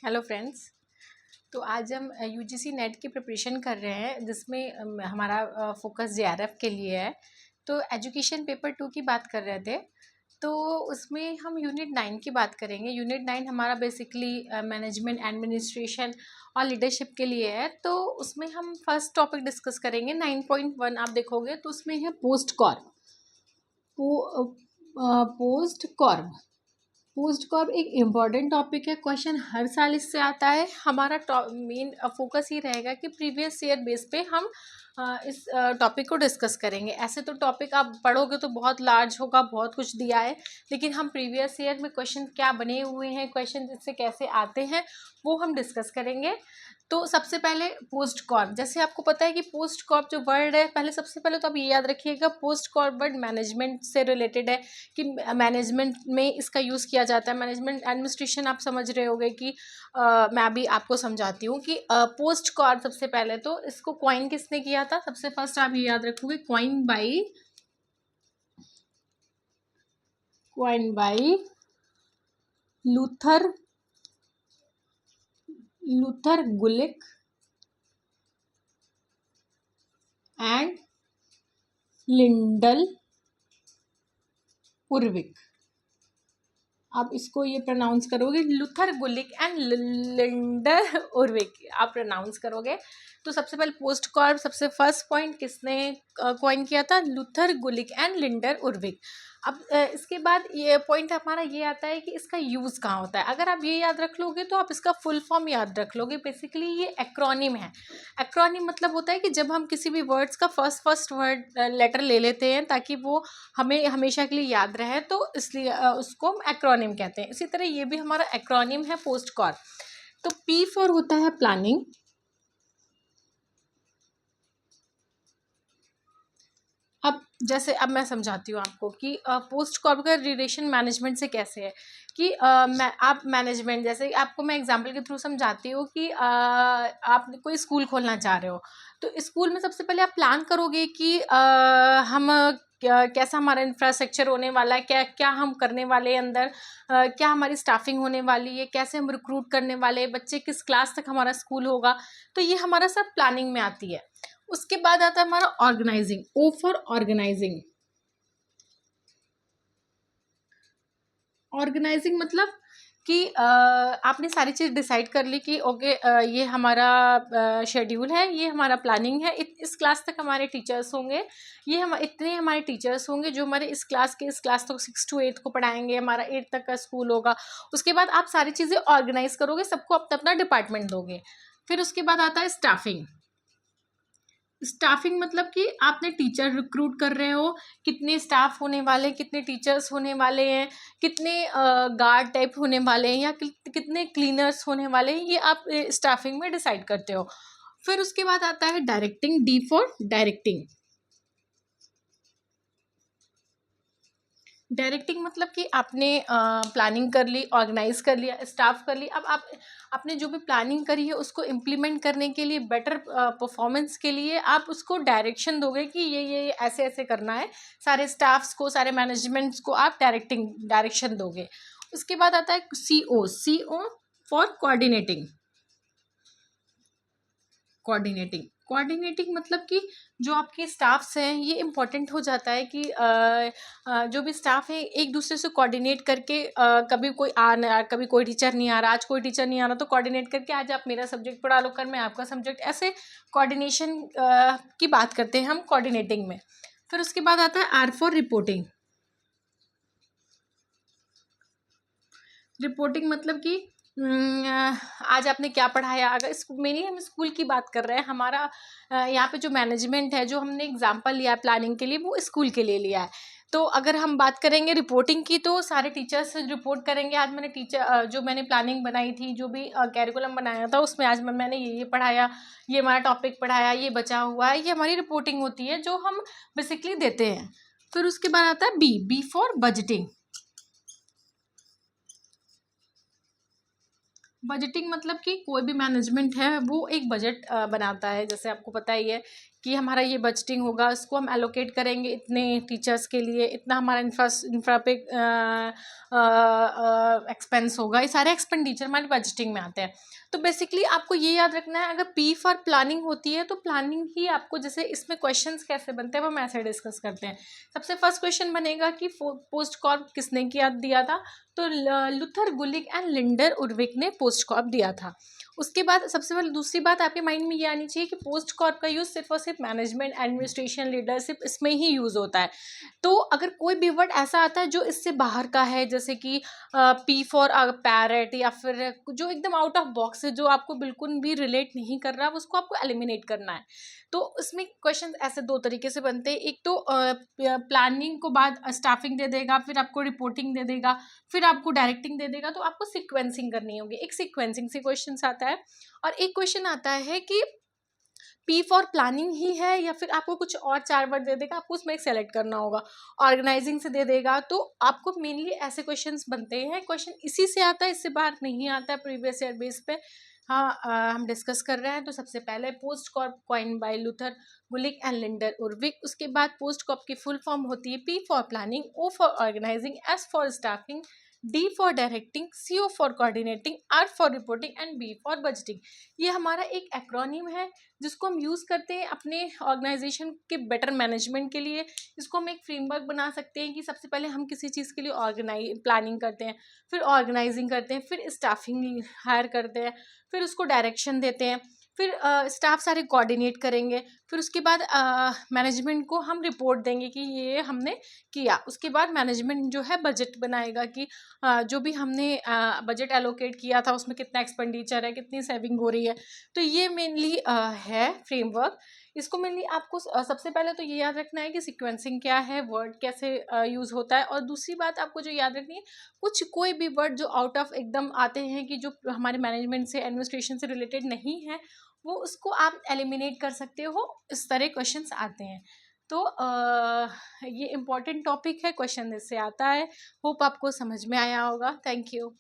Hello friends. तो आज हम यूजीसी नेट की प्रिपरेशन कर रहे हैं, जिसमें हमारा फोकस जेआरएफ के लिए है। तो एजुकेशन पेपर 2 की बात कर रहे थे, तो उसमें हम यूनिट 9 की बात करेंगे। यूनिट 9 हमारा बेसिकली मैनेजमेंट, एडमिनिस्ट्रेशन और लीडरशिप के लिए है। तो उसमें हम फर्स्ट टॉपिक डिस्कस करेंगे 9.1। आप देखोगे तो उसमें है पोस्ट कॉर्प। पोस्ट कॉर्प एक इम्पॉर्टेंट टॉपिक है, क्वेश्चन हर साल इससे आता है। हमारा मेन फोकस ये रहेगा कि प्रीवियस ईयर बेस पे हम इस टॉपिक को डिस्कस करेंगे। ऐसे तो टॉपिक आप पढ़ोगे तो बहुत लार्ज होगा, बहुत कुछ दिया है, लेकिन हम प्रीवियस ईयर में क्वेश्चन क्या बने हुए हैं, क्वेश्चन इससे कैसे आते हैं, वो हम डिस्कस करेंगे। तो सबसे पहले पोस्ट कॉर्प। जैसे आपको पता है कि पोस्ट कॉर्प जो वर्ड है, सबसे पहले तो आप ये याद रखिएगा, पोस्ट कॉर्प वर्ड मैनेजमेंट से रिलेटेड है कि मैनेजमेंट में इसका यूज़ किया जाता है। मैनेजमेंट एडमिनिस्ट्रेशन आप समझ रहे होंगे कि मैं अभी आपको समझाती हूँ कि पोस्ट कॉर्प सबसे पहले तो इसको कॉइन किसने किया था। सबसे फर्स्ट आप ये याद रखोगे, coin by Luther Gulick and Lyndall Urwick. आप इसको ये प्रोनाउंस करोगे, Luther Gulick and Lyndall Urwick आप प्रोनाउंस करोगे। तो सबसे पहले पोस्ट कॉर्प सबसे फर्स्ट पॉइंट किसने कॉइन किया था, Luther Gulick and Lyndall Urwick. अब इसके बाद ये पॉइंट हमारा ये आता है कि इसका यूज़ कहाँ होता है। अगर आप ये याद रख लोगे तो आप इसका फुल फॉर्म याद रख लोगे। बेसिकली ये एक्रोनिम है। एक्रोनिम मतलब होता है कि जब हम किसी भी वर्ड्स का फर्स्ट वर्ड लेटर ले लेते हैं ताकि वो हमें हमेशा के लिए याद रहे, तो इसलिए उसको हम एक्रोनिम कहते हैं। इसी तरह ये भी हमारा एक्रोनिम है पोस्ट कॉर्प। तो पी फॉर होता है प्लानिंग। अब मैं समझाती हूँ आपको कि पोस्ट कॉर्प का रिलेशन मैनेजमेंट से कैसे है। कि आप मैनेजमेंट, जैसे आपको मैं एग्जांपल के थ्रू समझाती हूँ कि आप कोई स्कूल खोलना चाह रहे हो, तो स्कूल में सबसे पहले आप प्लान करोगे कि हम कैसा हमारा इंफ्रास्ट्रक्चर होने वाला है, क्या क्या हम करने वाले हैं अंदर, क्या हमारी स्टाफिंग होने वाली है, कैसे हम रिक्रूट करने वाले हैं, बच्चे किस क्लास तक हमारा स्कूल होगा। तो ये हमारा सब प्लानिंग में आती है। उसके बाद आता है हमारा organizing, O for organizing. Organizing मतलब कि आपने सारी चीज़ डिसाइड कर ली कि ओके ये हमारा शेड्यूल है, ये हमारा प्लानिंग है, इस क्लास तक हमारे टीचर्स होंगे, ये हम इतने हमारे टीचर्स होंगे जो हमारे इस क्लास तक 6 to 8 को पढ़ाएंगे, हमारा 8 तक का स्कूल होगा। उसके बाद आप सारी चीज़ें ऑर्गेनाइज करोगे, सबको अपना अपना डिपार्टमेंट दोगे। फिर उसके बाद आता है स्टाफिंग। स्टाफिंग मतलब कि आपने टीचर रिक्रूट कर रहे हो, कितने स्टाफ होने वाले, कितने टीचर्स होने वाले हैं, कितने गार्ड टाइप होने वाले हैं, या कितने क्लीनर्स होने वाले हैं, ये आप स्टाफिंग में डिसाइड करते हो। फिर उसके बाद आता है directing, D for directing. Directing मतलब कि आपने प्लानिंग कर ली, ऑर्गेनाइज कर लिया, स्टाफ कर ली। अब आपने जो भी प्लानिंग करी है उसको इम्प्लीमेंट करने के लिए, बेटर परफॉर्मेंस के लिए आप उसको डायरेक्शन दोगे कि ये ऐसे ऐसे करना है। सारे स्टाफ्स को, सारे मैनेजमेंट्स को आप डायरेक्शन दोगे। उसके बाद आता है CO फॉर कोऑर्डिनेटिंग मतलब कि जो आपके स्टाफ्स हैं, ये इम्पोर्टेंट हो जाता है कि जो भी स्टाफ है एक दूसरे से कोऑर्डिनेट करके, कभी कोई कभी कोई टीचर नहीं आ रहा, आज कोई टीचर नहीं आ रहा तो कोऑर्डिनेट करके आज आप मेरा सब्जेक्ट पढ़ा लो, कल मैं आपका सब्जेक्ट, ऐसे कोऑर्डिनेशन की बात करते हैं हम कोऑर्डिनेटिंग में। फिर उसके बाद आता है R फॉर रिपोर्टिंग। मतलब कि आज आपने क्या पढ़ाया। अगर मेरी हम स्कूल की बात कर रहे हैं, हमारा यहाँ पे जो मैनेजमेंट है, जो हमने एग्जाम्पल लिया है प्लानिंग के लिए, वो स्कूल के लिए लिया है। तो अगर हम बात करेंगे रिपोर्टिंग की, तो सारे टीचर्स रिपोर्ट करेंगे, आज मैंने जो मैंने प्लानिंग बनाई थी, जो भी कैरिकुलम बनाया था, उसमें आज मैंने ये पढ़ाया, ये हमारा टॉपिक पढ़ाया, ये बचा हुआ है, ये हमारी रिपोर्टिंग होती है जो हम बेसिकली देते हैं। फिर उसके बाद आता है बी फॉर बजटिंग। बजटिंग मतलब कि कोई भी मैनेजमेंट है वो एक बजट बनाता है। जैसे आपको पता ही है कि हमारा ये बजटिंग होगा, इसको हम एलोकेट करेंगे इतने टीचर्स के लिए, इतना हमारा इंफ्रा पे एक्सपेंस होगा। ये सारे एक्सपेंडिचर हमारी बजटिंग में आते हैं। तो बेसिकली आपको ये याद रखना है, अगर पी फॉर प्लानिंग होती है तो प्लानिंग ही आपको, जैसे इसमें क्वेश्चंस कैसे बनते हैं वो हम ऐसे डिस्कस करते हैं। सबसे फर्स्ट क्वेश्चन बनेगा कि पोस्ट कॉर्प किसने दिया था, तो लुथर गुलिक एंड लिंडर उर्विक ने पोस्ट कॉर्प दिया था। उसके बाद सबसे पहले दूसरी बात आपके माइंड में ये आनी चाहिए कि पोस्ट कॉर्प का यूज़ सिर्फ और सिर्फ मैनेजमेंट, एडमिनिस्ट्रेशन, लीडरशिप, इसमें ही यूज़ होता है। तो अगर कोई भी वर्ड ऐसा आता है जो इससे बाहर का है, जैसे कि पी फॉर पैरेट, या फिर जो एकदम आउट ऑफ बॉक्स है, जो आपको बिल्कुल भी रिलेट नहीं कर रहा, उसको आपको एलिमिनेट करना है। तो इसमें क्वेश्चन ऐसे दो तरीके से बनते हैं। एक तो प्लानिंग को बाद स्टाफिंग दे देगा, फिर आपको रिपोर्टिंग दे देगा, फिर आपको डायरेक्टिंग दे देगा, तो आपको सीक्वेंसिंग करनी होगी। एक सीक्वेंसिंग से क्वेश्चन आता है, और एक क्वेश्चन आता है कि पी फॉर प्लानिंग ही है या फिर आपको कुछ और 4 वर्ड दे देगा, आपको उसमें एक सेलेक्ट करना होगा। ऑर्गेनाइजिंग से दे देगा, तो आपको मेनली ऐसे क्वेश्चंस बनते हैं। क्वेश्चन इसी से आता है, इससे बाहर नहीं आता है प्रीवियस ईयर बेस पे। हाँ, हम डिस्कस कर रहे हैं। तो सबसे पहले POSDCORB coin by Luther Gulick and Lyndall Urwick. उसके बाद पोस्ट कॉर्प की फुल फॉर्म होती है P for planning, O for organising, S for staffing, D for directing, C O for coordinating, R for reporting and B for budgeting. ये हमारा एक acronym है जिसको हम यूज़ करते हैं अपने ऑर्गेनाइजेशन के बेटर मैनेजमेंट के लिए। इसको हम एक फ्रेमवर्क बना सकते हैं कि सबसे पहले हम किसी चीज़ के लिए प्लानिंग करते हैं, फिर ऑर्गेनाइजिंग करते हैं, फिर स्टाफिंग हायर करते हैं, फिर उसको डायरेक्शन देते हैं, फिर स्टाफ सारे कोऑर्डिनेट करेंगे, फिर उसके बाद मैनेजमेंट को हम रिपोर्ट देंगे कि ये हमने किया। उसके बाद मैनेजमेंट जो है बजट बनाएगा कि जो भी हमने बजट एलोकेट किया था उसमें कितना एक्सपेंडिचर है, कितनी सेविंग हो रही है। तो ये मेनली है फ्रेमवर्क। इसको मेनली आपको सबसे पहले तो ये याद रखना है कि सीक्वेंसिंग क्या है, वर्ड कैसे यूज़ होता है। और दूसरी बात आपको जो याद रखनी है, कोई भी वर्ड जो आउट ऑफ एकदम आते हैं कि जो हमारे मैनेजमेंट से, एडमिनिस्ट्रेशन से रिलेटेड नहीं है, वो उसको आप एलिमिनेट कर सकते हो। इस तरह क्वेश्चंस आते हैं। तो ये इम्पॉर्टेंट टॉपिक है, क्वेश्चन इससे आता है। होप आपको समझ में आया होगा। Thank you.